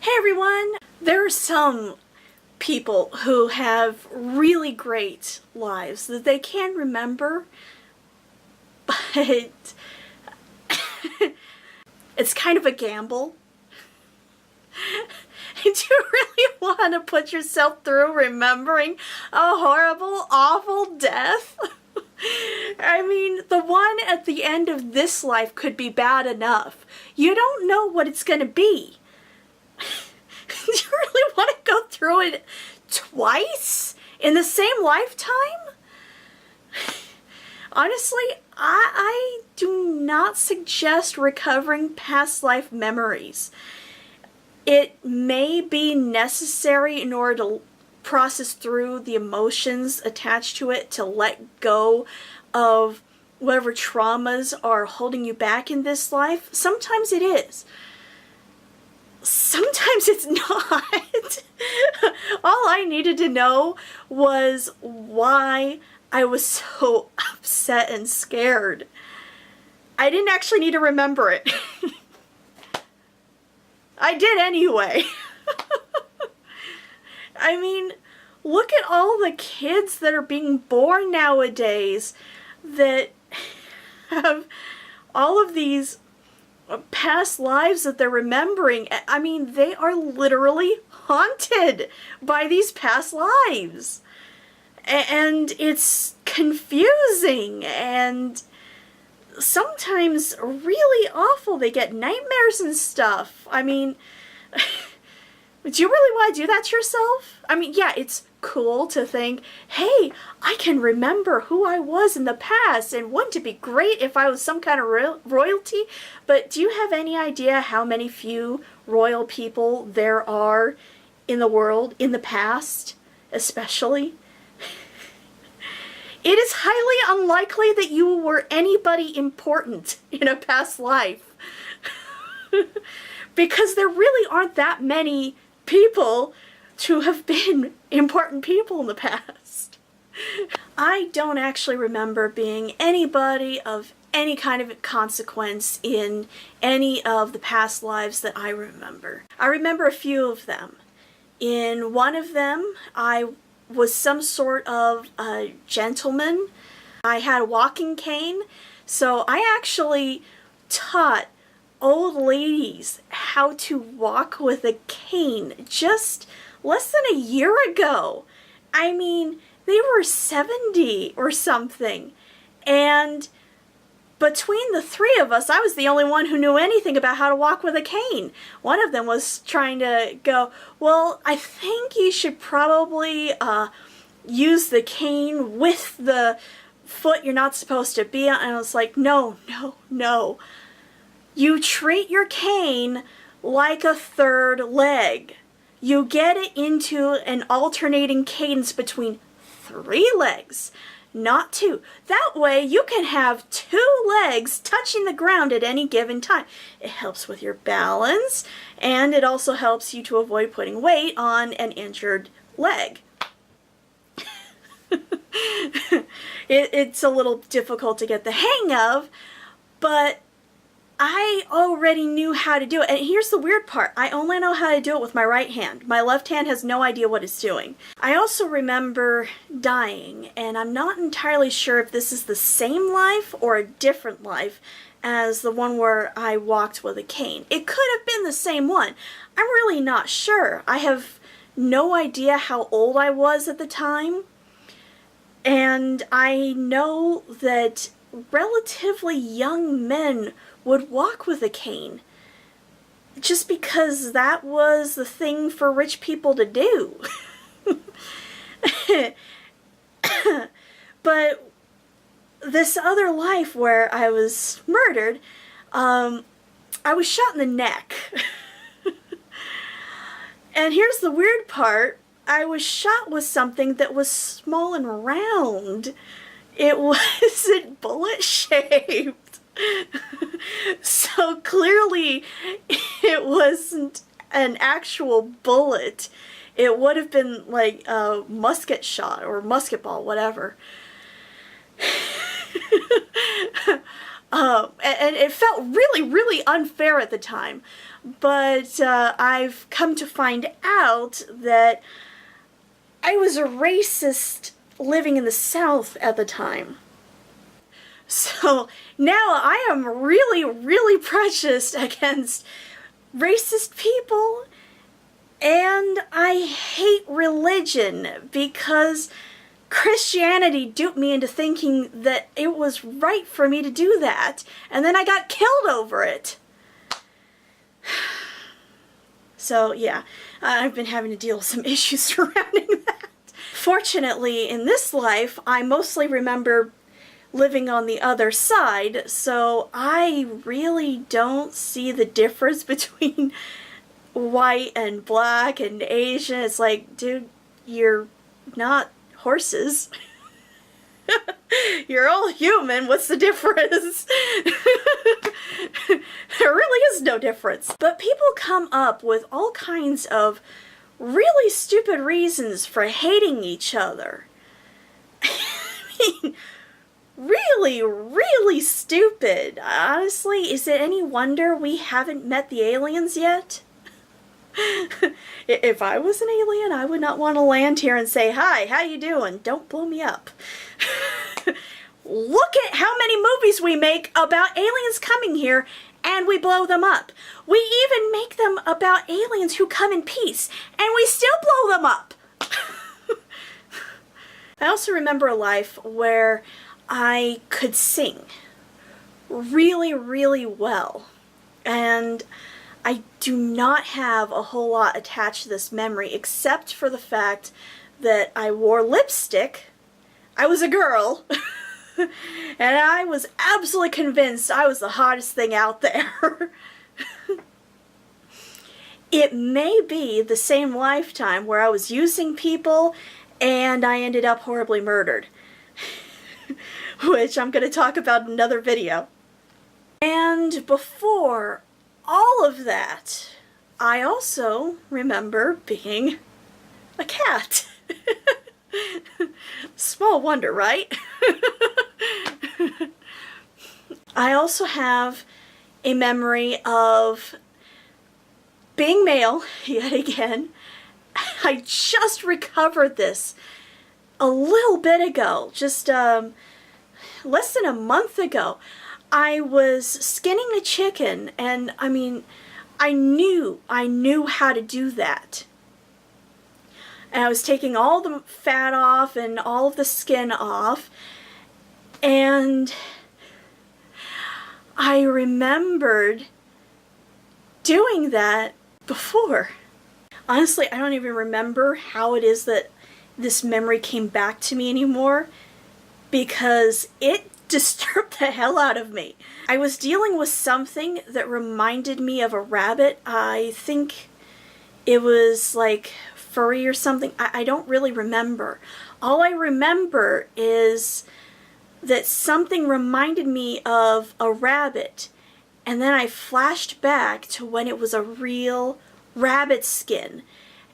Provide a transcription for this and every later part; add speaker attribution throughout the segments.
Speaker 1: Hey everyone! There are some people who have really great lives that they can remember, but it's kind of a gamble. Do you really want to put yourself through remembering a horrible, awful death? I mean, the one at the end of this life could be bad enough. You don't know what it's going to be. Do you really want to go through it twice in the same lifetime? Honestly, I do not suggest recovering past life memories. It may be necessary in order to process through the emotions attached to it, to let go of whatever traumas are holding you back in this life. Sometimes it is. Sometimes it's not. All I needed to know was why I was so upset and scared. I didn't actually need to remember it. I did anyway. I mean, look at all the kids that are being born nowadays that have all of these past lives that they're remembering. I mean, they are literally haunted by these past lives. And it's confusing and sometimes really awful. They get nightmares and stuff. I mean, do you really want to do that to yourself? I mean, yeah, it's cool to think, hey, I can remember who I was in the past, and wouldn't it be great if I was some kind of royalty? But do you have any idea how many few royal people there are in the world, in the past, especially? It is highly unlikely that you were anybody important in a past life. Because there really aren't that many people to have been important people in the past. I don't actually remember being anybody of any kind of consequence in any of the past lives that I remember. I remember a few of them. In one of them, I was some sort of a gentleman. I had a walking cane, so I actually taught old ladies how to walk with a cane just less than a year ago. I mean, they were 70 or something, and between the three of us, I was the only one who knew anything about how to walk with a cane. One of them was trying to go, well, I think you should probably use the cane with the foot you're not supposed to be on. And I was like, no, no, no. You treat your cane like a third leg. You get it into an alternating cadence between 3 legs. Not 2. That way you can have 2 legs touching the ground at any given time. It helps with your balance, and it also helps you to avoid putting weight on an injured leg. It's a little difficult to get the hang of, but I already knew how to do it. And here's the weird part. I only know how to do it with my right hand. My left hand has no idea what it's doing. I also remember dying, and I'm not entirely sure if this is the same life or a different life as the one where I walked with a cane. It could have been the same one. I'm really not sure. I have no idea how old I was at the time. And I know that relatively young men would walk with a cane just because that was the thing for rich people to do. But this other life where I was murdered, I was shot in the neck. And here's the weird part. I was shot with something that was small and round. It wasn't bullet-shaped. So clearly it wasn't an actual bullet. It would have been like a musket shot or musket ball, whatever. And it felt really, really unfair at the time. But I've come to find out that I was a racist living in the South at the time. So now I am really, really prejudiced against racist people, and I hate religion because Christianity duped me into thinking that it was right for me to do that, and then I got killed over it. So yeah, I've been having to deal with some issues surrounding that. Fortunately, in this life, I mostly remember living on the other side, so I really don't see the difference between white and black and Asian. It's like, dude, you're not horses. You're all human. What's the difference? There really is no difference. But people come up with all kinds of really stupid reasons for hating each other. I mean, really, really stupid. Honestly, is it any wonder we haven't met the aliens yet? If I was an alien, I would not want to land here and say, "Hi, how you doing? Don't blow me up." Look at how many movies we make about aliens coming here and we blow them up. We even make them about aliens who come in peace and we still blow them up. I also remember a life where I could sing really, really well, and I do not have a whole lot attached to this memory except for the fact that I wore lipstick, I was a girl, and I was absolutely convinced I was the hottest thing out there. It may be the same lifetime where I was using people and I ended up horribly murdered. Which I'm going to talk about in another video. And before all of that, I also remember being a cat. Small wonder, right? I also have a memory of being male, yet again. I just recovered this a little bit ago, just less than a month ago. I was skinning a chicken, and I mean, I knew how to do that. And I was taking all the fat off and all of the skin off, and I remembered doing that before. Honestly, I don't even remember how it is that this memory came back to me anymore, because it disturbed the hell out of me. I was dealing with something that reminded me of a rabbit. I think it was like furry or something. I don't really remember. All I remember is that something reminded me of a rabbit, and then I flashed back to when it was a real rabbit skin,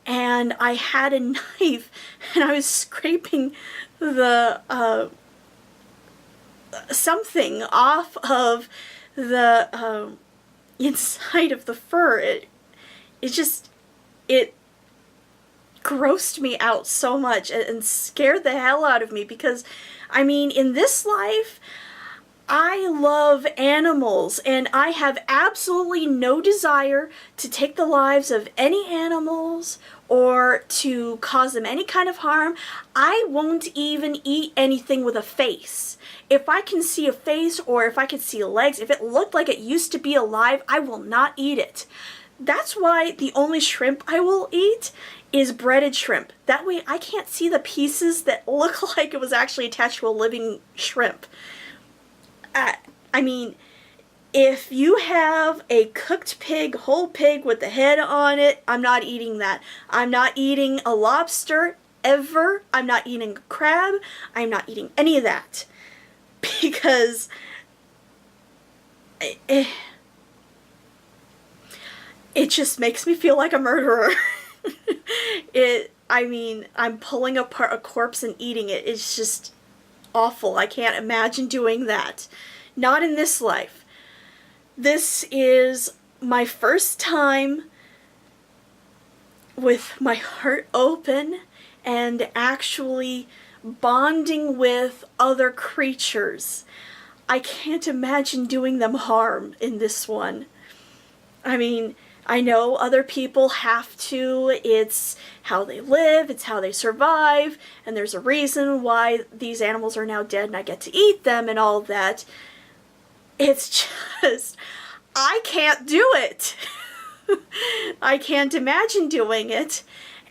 Speaker 1: and I had a knife and I was scraping the something off of the inside of the fur. It grossed me out so much and scared the hell out of me, because I mean, in this life I love animals and I have absolutely no desire to take the lives of any animals or to cause them any kind of harm. I won't even eat anything with a face. If I can see a face, or if I can see legs, if it looked like it used to be alive, I will not eat it. That's why the only shrimp I will eat is breaded shrimp. That way I can't see the pieces that look like it was actually attached to a living shrimp. I mean, if you have a cooked pig, whole pig with the head on it, I'm not eating that. I'm not eating a lobster, ever. I'm not eating a crab. I'm not eating any of that. Because it just makes me feel like a murderer. I mean, I'm pulling apart a corpse and eating it. It's just awful. I can't imagine doing that. Not in this life. This is my first time with my heart open and actually bonding with other creatures. I can't imagine doing them harm in this one. I mean, I know other people have to. It's how they live, it's how they survive, and there's a reason why these animals are now dead and I get to eat them and all that. It's just, I can't do it. I can't imagine doing it,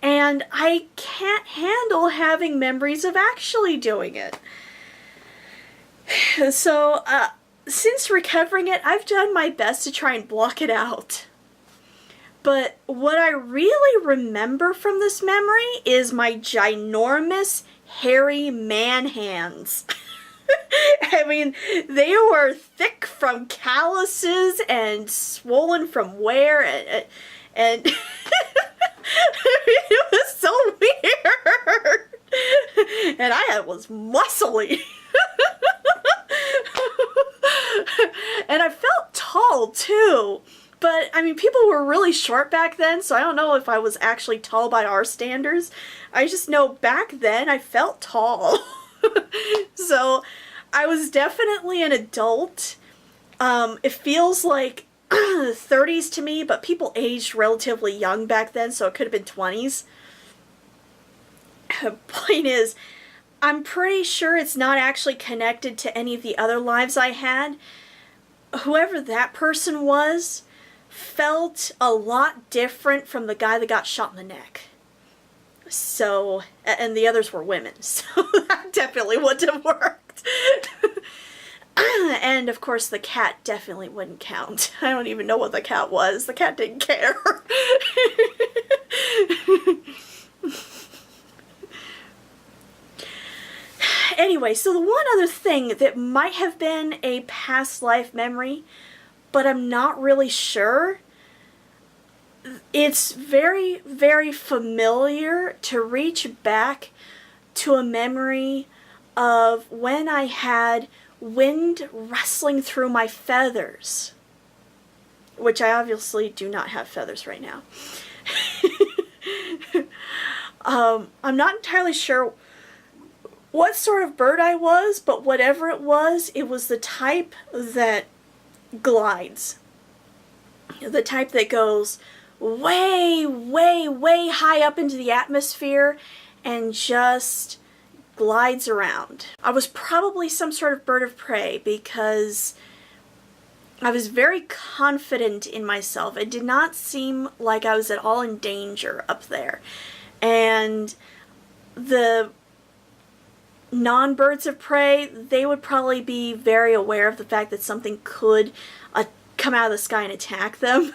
Speaker 1: and I can't handle having memories of actually doing it. So, since recovering it, I've done my best to try and block it out. But what I really remember from this memory is my ginormous, hairy man hands. I mean, they were thick from calluses and swollen from wear, and it was so weird. And I was muscly. And I felt tall too. But, I mean, people were really short back then, so I don't know if I was actually tall by our standards. I just know back then I felt tall. So, I was definitely an adult. It feels like 30s to me, but people aged relatively young back then, so it could have been 20s. Point is, I'm pretty sure it's not actually connected to any of the other lives I had. Whoever that person was felt a lot different from the guy that got shot in the neck. So, and the others were women, so that definitely wouldn't have worked. And of course the cat definitely wouldn't count. I don't even know what the cat was. The cat didn't care. Anyway, so the one other thing that might have been a past life memory, but I'm not really sure. It's very, very familiar to reach back to a memory of when I had wind rustling through my feathers, which I obviously do not have feathers right now. I'm not entirely sure what sort of bird I was, but whatever it was the type that glides. The type that goes way, way, way high up into the atmosphere and just glides around. I was probably some sort of bird of prey because I was very confident in myself. It did not seem like I was at all in danger up there. And the non-birds of prey, they would probably be very aware of the fact that something could come out of the sky and attack them.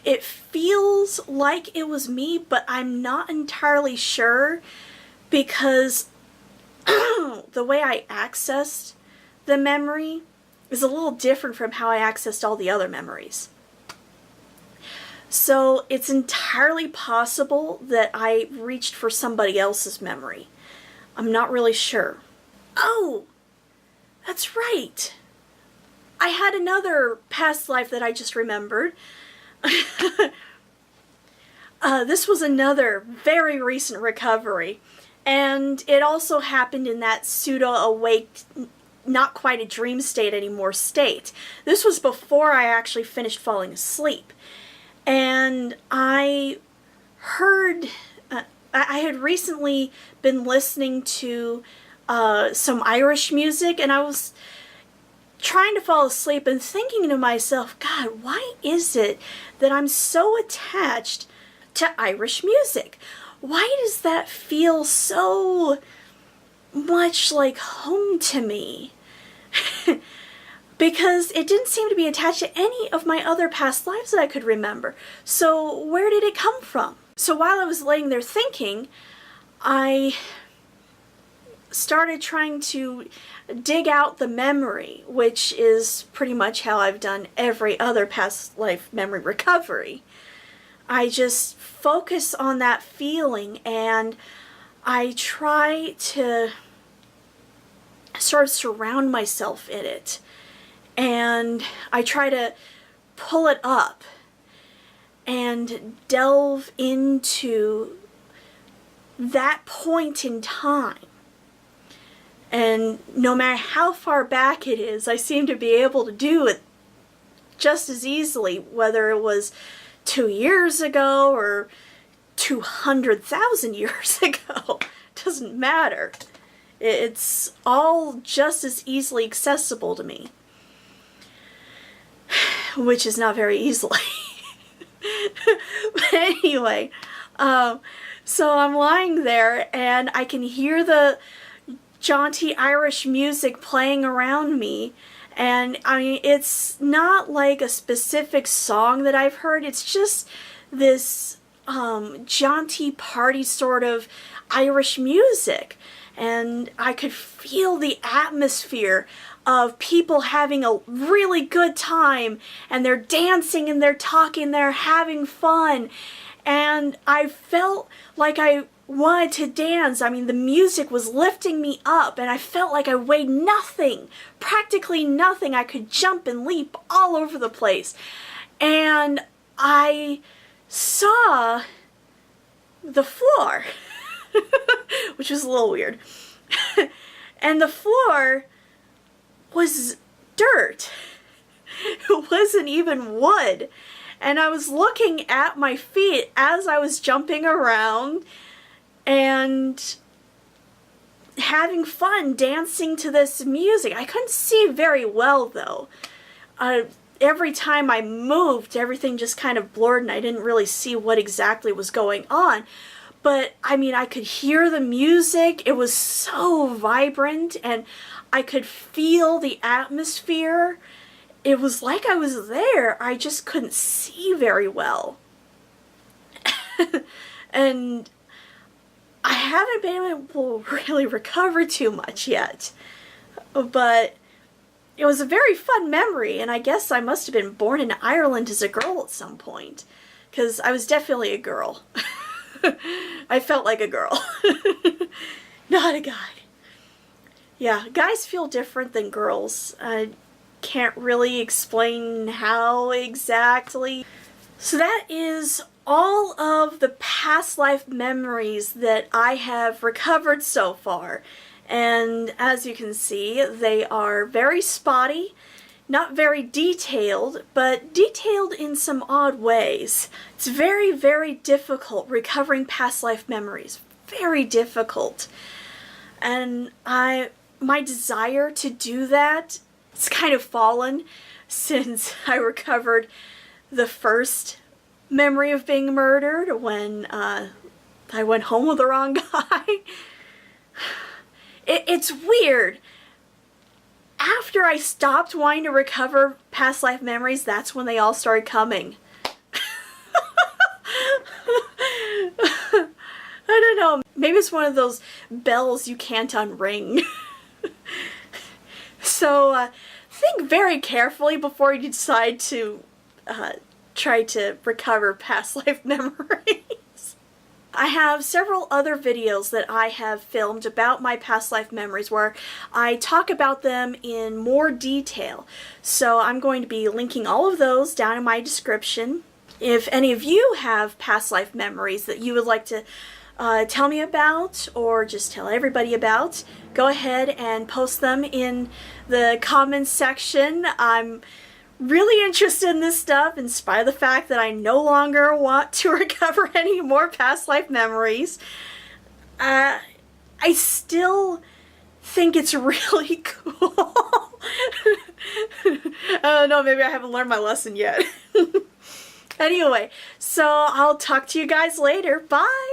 Speaker 1: It feels like it was me, but I'm not entirely sure because the way I accessed the memory is a little different from how I accessed all the other memories. So it's entirely possible that I reached for somebody else's memory. I'm not really sure. Oh, that's right. I had another past life that I just remembered. This was another very recent recovery. And it also happened in that pseudo-awake, not quite a dream state anymore state. This was before I actually finished falling asleep. And I heard... I had recently been listening to some Irish music, and I was trying to fall asleep and thinking to myself, God, why is it that I'm so attached to Irish music? Why does that feel so much like home to me? Because it didn't seem to be attached to any of my other past lives that I could remember. So where did it come from? So while I was laying there thinking, I started trying to dig out the memory, which is pretty much how I've done every other past life memory recovery. I just focus on that feeling and I try to sort of surround myself in it. And I try to pull it up and delve into that point in time. And no matter how far back it is, I seem to be able to do it just as easily, whether it was 2 years ago or 200,000 years ago. Doesn't matter. It's all just as easily accessible to me. Which is not very easily. But anyway, so I'm lying there and I can hear the jaunty Irish music playing around me. And I mean, it's not like a specific song that I've heard. It's just this jaunty party sort of Irish music. And I could feel the atmosphere of people having a really good time, and they're dancing and they're talking, they're having fun. And I felt like I wanted to dance. I mean, the music was lifting me up, and I felt like I weighed nothing, practically nothing. I could jump and leap all over the place. And I saw the floor, which was a little weird. And the floor was dirt. It wasn't even wood. And I was looking at my feet as I was jumping around and having fun dancing to this music. I couldn't see very well though. Every time I moved, everything just kind of blurred and I didn't really see what exactly was going on. But I mean, I could hear the music. It was so vibrant and I could feel the atmosphere. It was like I was there. I just couldn't see very well. And I haven't been able to really recover too much yet. But it was a very fun memory, and I guess I must have been born in Ireland as a girl at some point. Because I was definitely a girl. I felt like a girl. Not a guy. Yeah, guys feel different than girls. I can't really explain how exactly. So that is all of the past life memories that I have recovered so far. And as you can see, they are very spotty, not very detailed, but detailed in some odd ways. It's very, very difficult recovering past life memories. Very difficult. And my desire to do that, it's kind of fallen since I recovered the first memory of being murdered when I went home with the wrong guy. It's weird. After I stopped wanting to recover past life memories, that's when they all started coming. I don't know. Maybe it's one of those bells you can't unring. So think very carefully before you decide to try to recover past life memories. I have several other videos that I have filmed about my past life memories where I talk about them in more detail. So I'm going to be linking all of those down in my description. If any of you have past life memories that you would like to tell me about or just tell everybody about, go ahead and post them in the comments section. I'm really interested in this stuff in spite of the fact that I no longer want to recover any more past life memories. I still think it's really cool. I don't know, maybe I haven't learned my lesson yet. Anyway, so I'll talk to you guys later. Bye!